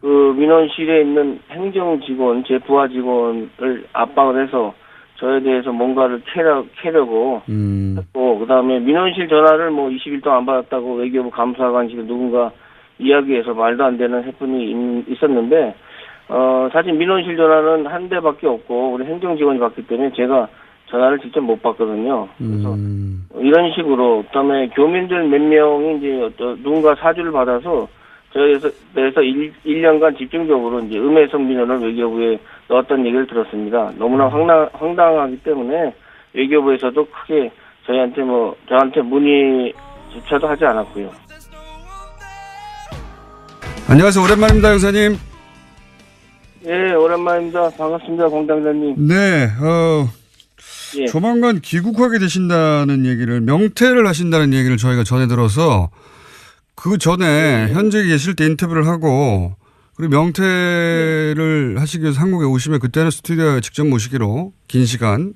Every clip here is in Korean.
그 민원실에 있는 행정 직원, 제 부하 직원을 압박을 해서 저에 대해서 뭔가를 캐려고 했고, 그 다음에 민원실 전화를 뭐 20일 동안 안 받았다고 외교부 감사관실에 누군가 이야기해서 말도 안 되는 해프닝이 있었는데, 사실 민원실 전화는 한 대밖에 없고, 우리 행정 직원이 받기 때문에 제가 전화를 직접 못 받거든요. 그래서 이런 식으로, 그 다음에 교민들 몇 명이 이제 누군가 사주를 받아서 저에서 1년간 집중적으로 이제 음해성 민원을 외교부에 넣었던 얘기를 들었습니다. 너무나 황당하기 때문에 외교부에서도 크게 저한테 문의조차도 하지 않았고요. 안녕하세요. 오랜만입니다, 형사님. 예, 오랜만입니다. 반갑습니다, 공당장님. 네, 예. 조만간 귀국하게 되신다는 얘기를, 명퇴를 하신다는 얘기를 저희가 전해 들어서 그 전에 현직에 계실 때 인터뷰를 하고, 그리고 명퇴를 하시기 위해서 한국에 오시면 그때는 스튜디오에 직접 모시기로 긴 시간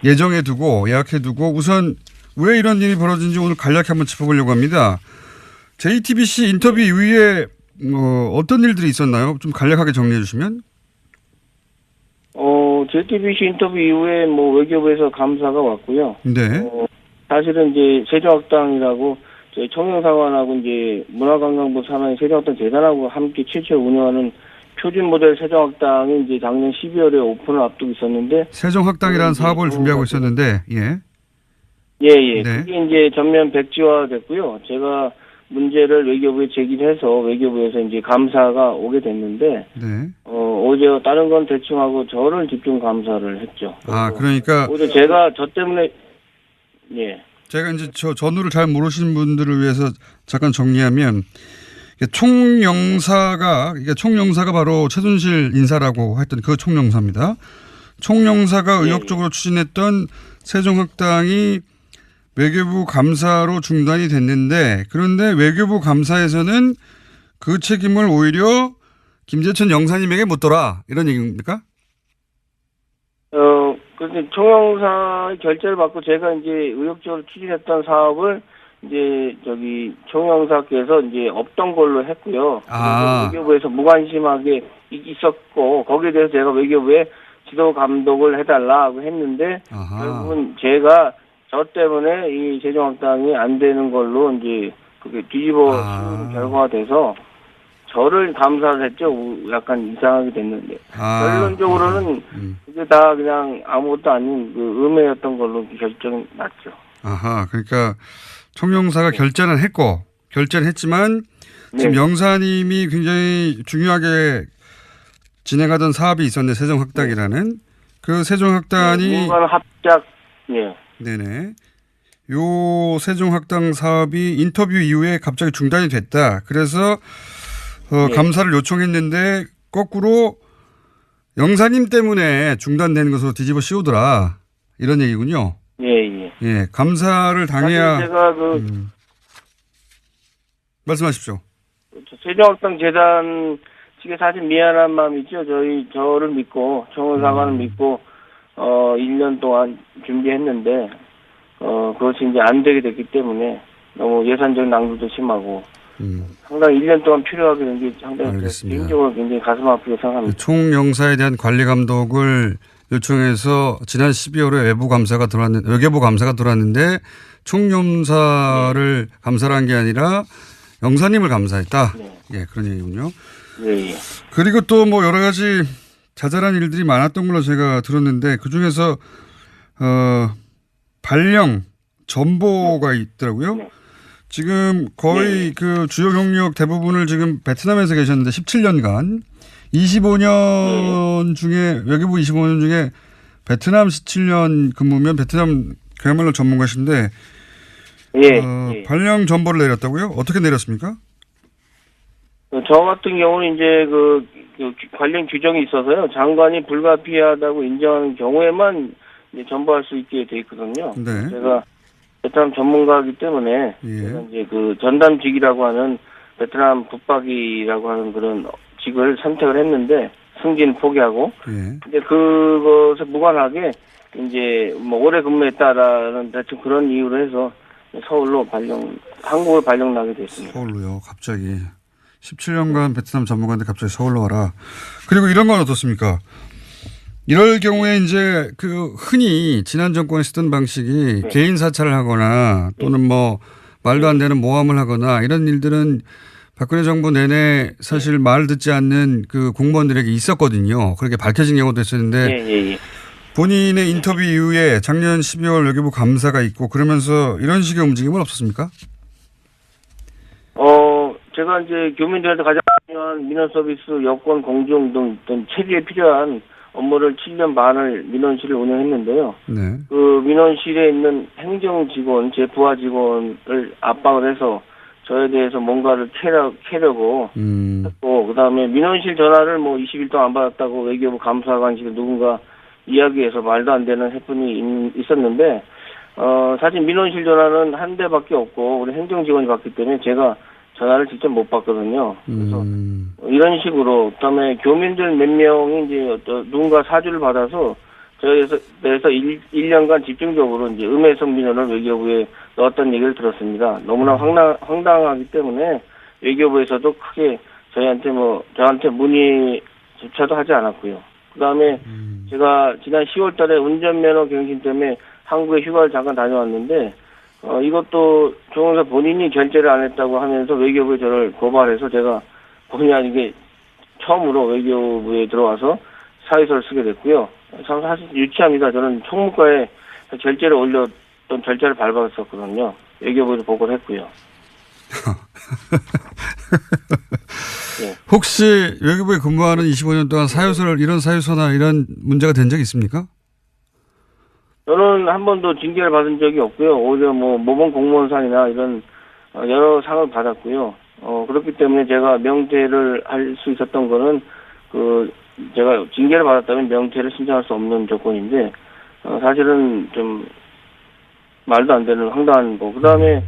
예정해 두고, 예약해 두고, 우선 왜 이런 일이 벌어진지 오늘 간략히 한번 짚어보려고 합니다. JTBC 인터뷰 이후에 어떤 일들이 있었나요? 좀 간략하게 정리해 주시면. JTBC 인터뷰 이후에 뭐 외교부에서 감사가 왔고요. 네. 사실은 이제 세종학당이라고 저희 청년사관하고 이제 문화관광부 산하의 세종학당 재단하고 함께 최초 운영하는 표준 모델 세종학당이 이제 작년 12월에 오픈을 앞두고 있었는데. 세종학당이라는 사업을 준비하고 있었는데, 예. 예. 네. 그게 이제 전면 백지화 됐고요. 제가 문제를 외교부에 제기해서 외교부에서 이제 감사가 오게 됐는데, 네. 오히려 다른 건 대충 하고 저를 집중 감사를 했죠. 그러니까. 오히려 제가 저 때문에, 예. 제가 이제 저 전후를 잘 모르시는 분들을 위해서 잠깐 정리하면, 총영사가 바로 최순실 인사라고 했던 그 총영사입니다. 총영사가 의욕적으로 추진했던 세종학당이 외교부 감사로 중단이 됐는데, 그런데 외교부 감사에서는 그 책임을 오히려 김재천 영사님에게 묻더라, 이런 얘기입니까? 그런데 총영사의 결재를 받고 제가 이제 의욕적으로 추진했던 사업을 이제 총영사께서 이제 없던 걸로 했고요. 외교부에서 무관심하게 있었고, 거기에 대해서 제가 외교부에 지도 감독을 해달라고 했는데, 결국은 제가 저 때문에 이 세종학당이 안 되는 걸로 이제 그게 뒤집어 씌우는 결과가 돼서 저를 감사를 했죠. 약간 이상하게 됐는데. 결론적으로는 그게 다 그냥 아무것도 아닌 그 음해였던 걸로 결정이 났죠. 그러니까 총영사가 결재는 했지만 지금 영사님이 굉장히 중요하게 진행하던 사업이 있었는데, 세종학당이라는 그 세종학당이 네네. 요 세종학당 사업이 인터뷰 이후에 갑자기 중단이 됐다. 그래서 감사를 요청했는데 거꾸로 영사님 때문에 중단된 것으로 뒤집어 씌우더라, 이런 얘기군요. 예. 감사를 당해야. 제가 말씀하십시오. 세종학당 재단 측에 사실 미안한 마음이 있죠. 저를 믿고 청원사관을 믿고 1년 동안 준비했는데 그것이 이제 안 되게 됐기 때문에 너무 예산적 낭비도 심하고 상당히 1년 동안 필요하게 된 게 상당히 개인적으로 굉장히 가슴 아프게 생각합니다. 총영사에 대한 관리 감독을 요청해서 지난 12월에 외교부 감사가 들어왔는데 총영사를 감사를 한 게 아니라 영사님을 감사했다. 예, 그런 얘기군요. 그리고 또 뭐 여러 가지 자잘한 일들이 많았던 걸로 제가 들었는데, 그 중에서 발령 전보가 있더라고요. 지금 거의 그 주요 경력 대부분을 지금 베트남에서 계셨는데 17년간 25년 중에, 외교부 25년 중에 베트남 17년 근무면 베트남 그야말로 전문가신데, 발령 전보를 내렸다고요? 어떻게 내렸습니까? 저 같은 경우는 이제 그 관련 규정이 있어서요. 장관이 불가피하다고 인정하는 경우에만 이제 전보할 수 있게 돼 있거든요. 네. 제가 베트남 전문가이기 때문에 제가 이제 그 전담직이라고 하는 베트남 붙박이라고 하는 그런 직을 선택을 했는데 승진 포기하고. 근데 그것에 무관하게 이제 뭐 오래 근무했다라는 대충 그런 이유로 해서 서울로 한국을 발령 나게 됐습니다. 서울로요, 갑자기. 17년간 베트남 전무관인데 갑자기 서울로 와라. 그리고 이런 건 어떻습니까? 이럴 경우에 이제 그 흔히 지난 정권에 쓰던 방식이 네. 개인 사찰을 하거나 또는 뭐 말도 안 되는 모함을 하거나 이런 일들은 박근혜 정부 내내 사실 말 듣지 않는 그 공무원들에게 있었거든요. 그렇게 밝혀진 경우도 있었는데 본인의 인터뷰 이후에 작년 12월 외교부 감사가 있고 그러면서 이런 식의 움직임은 없었습니까? 제가 이제 교민들한테 가장 중요한 민원 서비스, 여권 공정 등 체계에 필요한 업무를 7년 반을 민원실을 운영했는데요. 네. 그 민원실에 있는 행정 직원, 제 부하 직원을 압박을 해서 저에 대해서 뭔가를 캐려고 했고, 그다음에 민원실 전화를 뭐 20일 동안 안 받았다고 외교부 감사관실에 누군가 이야기해서 말도 안 되는 해프닝이 있었는데, 사실 민원실 전화는 한 대밖에 없고 우리 행정 직원이 받기 때문에 제가 전화를 직접 못 받거든요. 그래서 이런 식으로, 그다음에 교민들 몇 명이 이제 누군가 사주를 받아서 저에 대해서 1년간 집중적으로 이제 음해성 민원을 외교부에 넣었던 얘기를 들었습니다. 너무나 황당하기 때문에 외교부에서도 크게 저한테 문의조차도 하지 않았고요. 그다음에 제가 지난 10월 달에 운전면허 갱신 때문에 한국에 휴가를 잠깐 다녀왔는데, 이것도 조영사 본인이 결제를 안 했다고 하면서 외교부에 저를 고발해서 제가 본의 아니게 처음으로 외교부에 들어와서 사유서를 쓰게 됐고요. 참 사실 유치합니다. 저는 총무과에 결제를 올렸던 절차를 밟았었거든요. 외교부에도 보고를 했고요. 네. 혹시 외교부에 근무하는 25년 동안 이런 사유서나 이런 문제가 된 적이 있습니까? 저는 한 번도 징계를 받은 적이 없고요. 오히려 뭐 모범 공무원상이나 이런 여러 상을 받았고요. 그렇기 때문에 제가 명퇴를 할 수 있었던 거는 제가 징계를 받았다면 명퇴를 신청할 수 없는 조건인데, 사실은 좀 말도 안 되는 황당한 거. 그다음에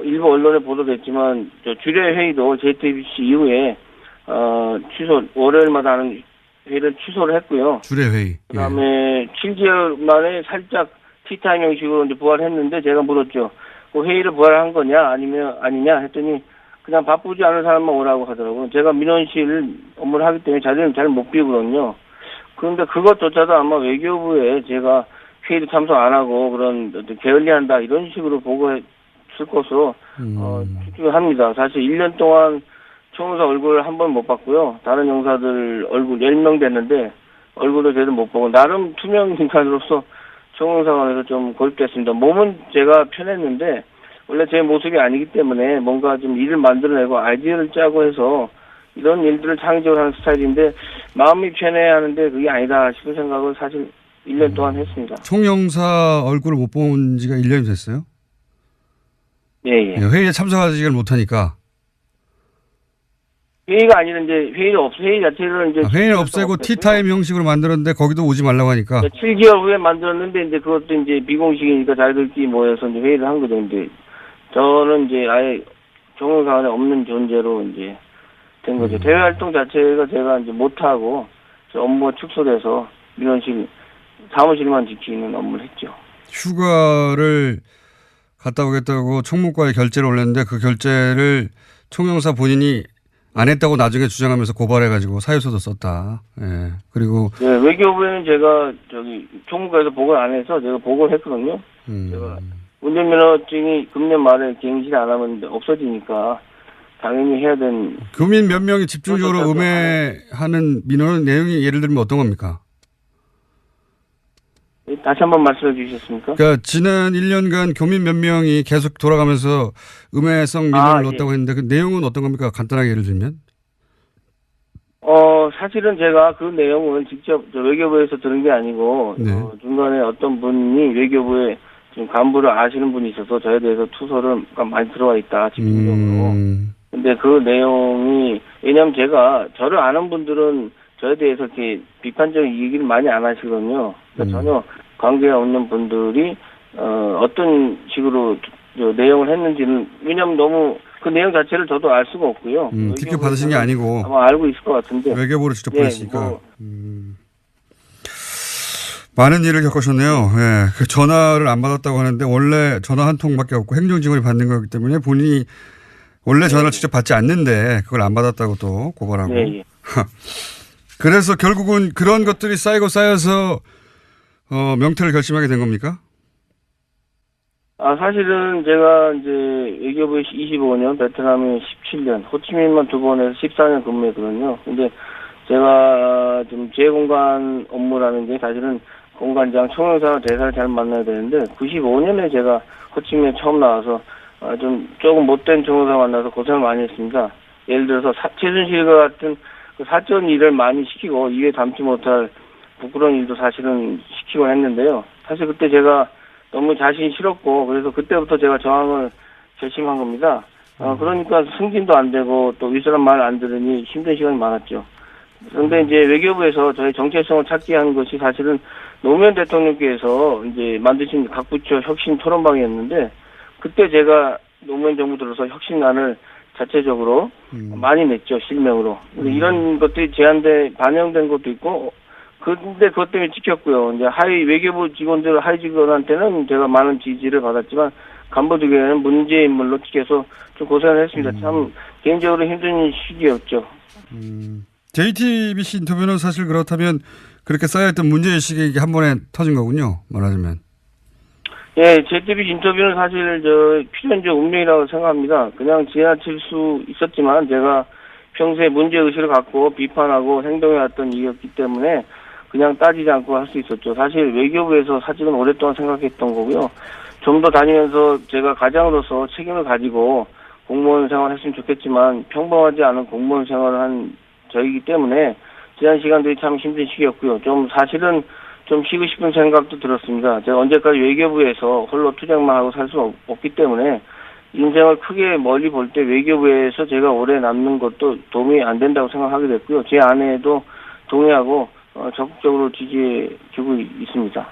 일부 언론에 보도됐지만 주례 회의도 JTBC 이후에 월요일마다 하는 회의를 취소를 했고요. 주례 회의. 그다음에 7개월 만에 살짝 티타임 형식으로 이제 부활했는데, 제가 물었죠. 그 회의를 부활한 거냐 아니냐 했더니 그냥 바쁘지 않은 사람만 오라고 하더라고요. 제가 민원실 업무를 하기 때문에 자리는 잘 못 비우거든요. 그런데 그것조차도 아마 외교부에 제가 회의를 참석 안 하고 그런 게을리한다 이런 식으로 보고했을 것으로 추측합니다. 사실 1년 동안 총무사 얼굴을 한 번 못 봤고요. 다른 영사들 얼굴 10명 됐는데 얼굴도 제대로 못 보고, 나름 투명 인간으로서 총무사관에서 좀 고립됐습니다. 몸은 제가 편했는데 원래 제 모습이 아니기 때문에 뭔가 좀 일을 만들어내고 아이디어를 짜고 해서 이런 일들을 창의적으로 하는 스타일인데, 마음이 편해야 하는데 그게 아니다 싶은 생각을 사실 1년 동안 했습니다. 총영사 얼굴을 못 본 지가 1년이 됐어요? 예. 회의에 참석하지를 못하니까. 회의가 아니라 이제 회의 자체를 이제 회의를 없애고 티타임 형식으로 만들었는데 거기도 오지 말라고 하니까. 7개월 후에 만들었는데 이제 그것도 이제 비공식이니까 자기들끼리 모여서 이제 회의를 한 거죠. 근데 저는 이제 아예 정원사관에 없는 존재로 이제 된 거죠. 대외 활동 자체가 제가 이제 못하고 업무가 축소돼서 민원실 사무실만 지키는 업무를 했죠. 휴가를 갔다 오겠다고 총무과에 결제를 올렸는데 그 결제를 총영사 본인이 안 했다고 나중에 주장하면서 고발해가지고 사유서도 썼다. 예. 그리고. 네, 외교부에는 제가 총무과에서 보고를 안 해서 제가 보고를 했거든요. 제가 운전면허증이 금년 말에 갱신 안 하면 없어지니까 당연히 해야 되는. 교민 몇 명이 집중적으로 음해하는 민원은 내용이 예를 들면 어떤 겁니까? 다시 한번 말씀해 주시겠습니까? 그러니까 지난 1년간 교민 몇 명이 계속 돌아가면서 음해성 민원을 넣었다고 했는데 그 내용은 어떤 겁니까? 간단하게 예를 들면. 사실은 제가 그 내용은 직접 외교부에서 들은 게 아니고, 네. 중간에 어떤 분이 외교부에 지금 간부를 아시는 분이 있어서 저에 대해서 투서를 많이 들어와 있다, 집중적으로. 근데 그 내용이, 왜냐면 제가 저를 아는 분들은 저에 대해서 이렇게 비판적인 얘기를 많이 안 하시거든요. 그러니까 전혀 관계가 없는 분들이 어떤 식으로 내용을 했는지는, 왜냐면 너무 그 내용 자체를 저도 알 수가 없고요. 직접 받으신 게 아니고 아마 알고 있을 것 같은데 외교부로 직접 보냈으니까. 많은 일을 겪으셨네요. 예. 그 전화를 안 받았다고 하는데 원래 전화 한 통밖에 없고 행정직원이 받는 거기 때문에 본인이 원래 전화를 직접 받지 않는데 그걸 안 받았다고 또 고발하고. 네. 그래서 결국은 그런 것들이 쌓여서 명퇴를 결심하게 된 겁니까? 사실은 제가 이제 외교부에 25년, 베트남에 17년, 호치민만 2번에서 14년 근무했거든요. 근데 제가 좀 재공간 업무라는 게 사실은 공관장, 총영사와 대사를 잘 만나야 되는데 95년에 제가 호치민에 처음 나와서 조금 못된 총영사 만나서 고생을 많이 했습니다. 예를 들어서 최순실과 같은 그 사적 일을 많이 시키고 입에 담지 못할 부끄러운 일도 사실은 시키곤 했는데요. 사실 그때 제가 너무 자신이 싫었고 그래서 그때부터 제가 저항을 결심한 겁니다. 그러니까 승진도 안 되고 또 윗사람 말 안 들으니 힘든 시간이 많았죠. 그런데 이제 외교부에서 저희 정체성을 찾게 한 것이 사실은 노무현 대통령께서 이제 만드신 각 부처 혁신 토론방이었는데 그때 제가 노무현 정부 들어서 혁신안을 자체적으로 많이 냈죠, 실명으로. 근데 이런 것들이 제안돼 반영된 것도 있고, 근데 그것 때문에 찍혔고요. 이제 외교부 직원들, 하위 직원한테는 제가 많은 지지를 받았지만, 간부들에게는 문제 인물로 찍혀서 좀 고생을 했습니다. 참, 개인적으로 힘든 시기였죠. JTBC 인터뷰는 사실 그렇다면 그렇게 쌓여있던 문제의식이 한 번에 터진 거군요, 말하자면. 예, JTBC 인터뷰는 사실 필연적 운명이라고 생각합니다. 그냥 지나칠 수 있었지만 제가 평소에 문제의식을 갖고 비판하고 행동해왔던 일이었기 때문에 그냥 따지지 않고 할 수 있었죠. 사실 외교부에서 사직은 오랫동안 생각했던 거고요. 좀 더 다니면서 제가 가장으로서 책임을 가지고 공무원 생활을 했으면 좋겠지만 평범하지 않은 공무원 생활을 한 저이기 때문에 지난 시간들이 참 힘든 시기였고요. 좀 사실은 좀 쉬고 싶은 생각도 들었습니다. 제가 언제까지 외교부에서 홀로 투쟁만 하고 살 수 없기 때문에 인생을 크게 멀리 볼 때 외교부에서 제가 오래 남는 것도 도움이 안 된다고 생각하게 됐고요. 제 아내도 동의하고 적극적으로 지지해주고 있습니다.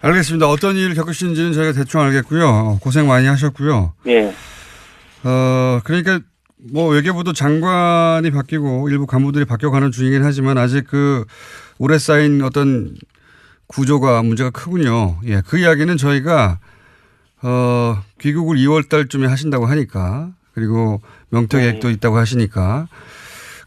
알겠습니다. 어떤 일을 겪으시는지는 저희가 대충 알겠고요. 고생 많이 하셨고요. 네. 그러니까 뭐 외교부도 장관이 바뀌고 일부 간부들이 바뀌어가는 중이긴 하지만 아직 그 오래 쌓인 어떤 구조가 문제가 크군요. 예, 그 이야기는 저희가 귀국을 2월 달쯤에 하신다고 하니까 그리고 명퇴 계획도 있다고 하시니까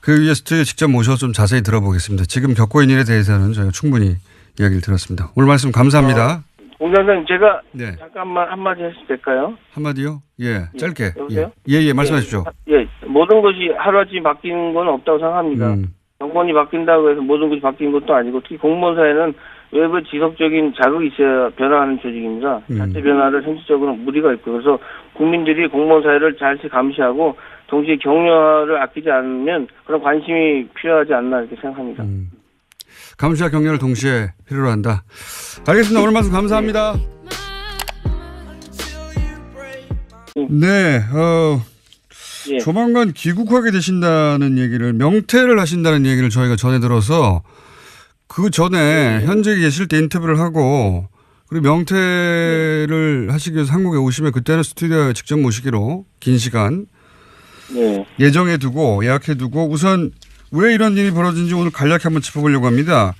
그 위에 스튜디오에 직접 모셔서 좀 자세히 들어보겠습니다. 지금 겪고 있는 일에 대해서는 저희가 충분히 이야기를 들었습니다. 오늘 말씀 감사합니다. 공장장님 제가 잠깐만 한마디 해도 될까요? 한마디요? 예, 짧게. 여보세요? 예, 말씀하십시오. 예, 모든 것이 하루아침에 바뀌는 건 없다고 생각합니다. 정권이 바뀐다고 해서 모든 것이 바뀌는 것도 아니고 특히 공무원 사회는 외부 지속적인 자극이 있어야 변화하는 조직입니다. 자체 변화를 현실적으로 무리가 있고 그래서 국민들이 공무원 사회를 잘 감시하고 동시에 격려를 아끼지 않으면 그런 관심이 필요하지 않나 이렇게 생각합니다. 감시와 격려를 동시에 필요로 한다. 알겠습니다. 오늘 말씀 감사합니다. 네, 예. 조만간 귀국하게 되신다는 얘기를 명퇴를 하신다는 얘기를 저희가 전해 들어서 그 전에 현직에 계실 때 인터뷰를 하고 그리고 명퇴를 하시기 위해서 한국에 오시면 그때는 스튜디오에 직접 모시기로 긴 시간 예정해 두고 예약해 두고 우선 왜 이런 일이 벌어진지 오늘 간략히 한번 짚어보려고 합니다.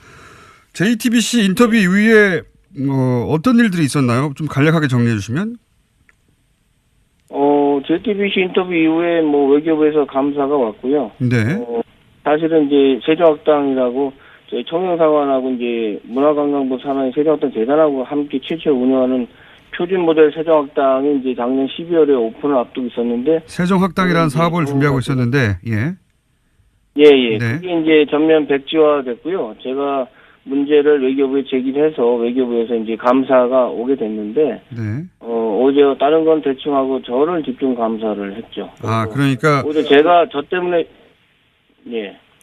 JTBC 인터뷰 이후에 어떤 일들이 있었나요? 좀 간략하게 정리해 주시면. JTBC 인터뷰 이후에 외교부에서 감사가 왔고요. 네. 사실은 이제 세종학당이라고 저희 청년사관하고 이제 문화관광부 산하의 세종학당 재단하고 함께 최초 운영하는 표준 모델 세종학당이 이제 작년 12월에 오픈을 앞두고 있었는데. 세종학당이라는 사업을 준비하고 있었는데, 예. 네. 그게 이제 전면 백지화 됐고요. 제가 문제를 외교부에 제기해서 외교부에서 이제 감사가 오게 됐는데, 어제 다른 건 대충 하고 저를 집중 감사를 했죠. 그러니까. 오히려 제가 저 때문에,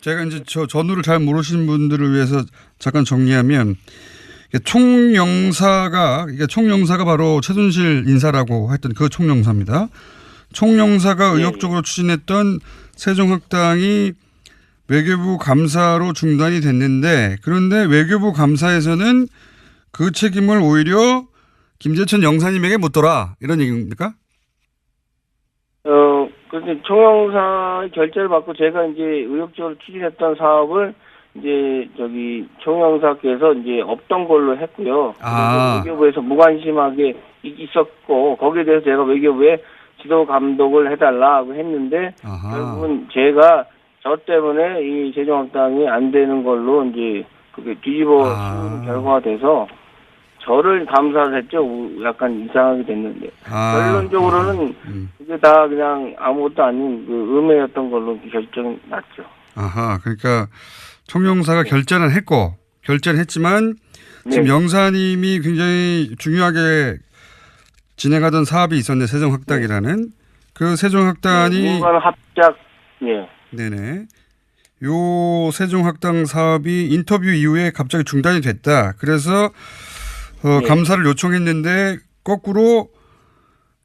제가 이제 전후를 잘 모르시는 분들을 위해서 잠깐 정리하면, 총영사가 바로 최순실 인사라고 했던 그 총영사입니다. 총영사가 의욕적으로 추진했던 세종학당이 외교부 감사로 중단이 됐는데 그런데 외교부 감사에서는 그 책임을 오히려 김재천 영사님에게 묻더라 이런 얘기입니까? 그런데 총영사의 결재를 받고 제가 이제 의욕적으로 추진했던 사업을 이제 총영사께서 이제 없던 걸로 했고요. 외교부에서 무관심하게 있었고 거기에 대해서 제가 외교부에 지도 감독을 해달라고 했는데 아하. 결국은 제가 저 때문에 이 세종학당이 안 되는 걸로 이제 그게 뒤집어 씌운 결과가 돼서 저를 감사를 했죠. 약간 이상하게 됐는데 결론적으로는 그게 다 그냥 아무것도 아닌 그 음해였던 걸로 결정이 났죠. 아하, 그러니까 총영사가 결재는 했고 결재는 했지만 지금 영사님이 굉장히 중요하게 진행하던 사업이 있었는데 세종학당이라는 그 세종학당이 민관 합작 네네. 요 세종학당 사업이 인터뷰 이후에 갑자기 중단이 됐다. 그래서 감사를 요청했는데 거꾸로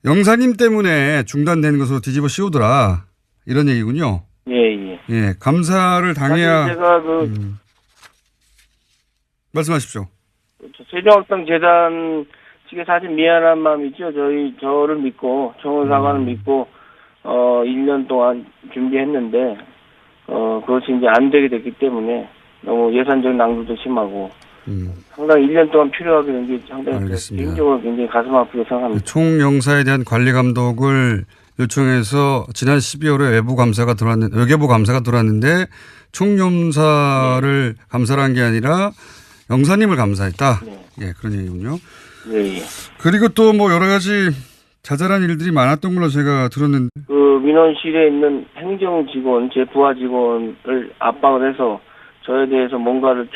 영사님 때문에 중단된 것으로 뒤집어 씌우더라. 이런 얘기군요. 예, 감사를 당해야. 제가 말씀하십시오. 세종학당 재단 측에 사실 미안한 마음이죠. 저를 믿고 청원사관을 믿고 1년 동안 준비했는데 그것이 이제 안 되게 됐기 때문에 너무 예산적 낭비도 심하고 상당히 1년 동안 필요하게 된 게 상당히 개인적으로 굉장히 가슴 아프게 생각합니다. 총영사에 대한 관리 감독을 요청해서 지난 12월에 외교부 감사가 들어왔는데 총영사를 감사를 한 게 아니라 영사님을 감사했다. 예, 그런 얘기군요. 네. 그리고 또 뭐 여러 가지 자잘한 일들이 많았던 걸로 제가 들었는데. 그 민원실에 있는 행정 직원, 제 부하 직원을 압박을 해서 저에 대해서 뭔가를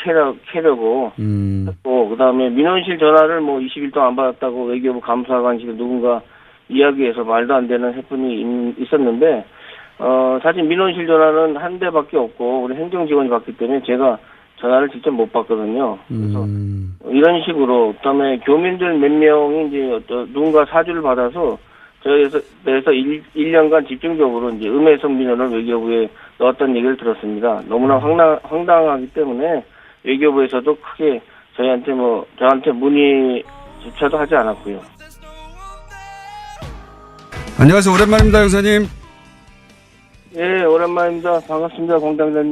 캐려고 했고, 그 다음에 민원실 전화를 뭐 20일 동안 안 받았다고 외교부 감사관실에 누군가 이야기해서 말도 안 되는 해프닝이 있었는데, 사실 민원실 전화는 한 대밖에 없고, 우리 행정 직원이 받기 때문에 제가 전화를 직접 못 받거든요. 그래서 이런 식으로, 그다음에 교민들 몇 명이 이제 누군가 사주를 받아서 저에 대해서 1년간 집중적으로 이제 음해성 민원을 외교부에 넣었다는 얘기를 들었습니다. 너무나 황당하기 때문에 외교부에서도 크게 저한테 문의조차도 하지 않았고요. 안녕하세요. 오랜만입니다, 형사님. 예, 오랜만입니다. 반갑습니다, 공장장님.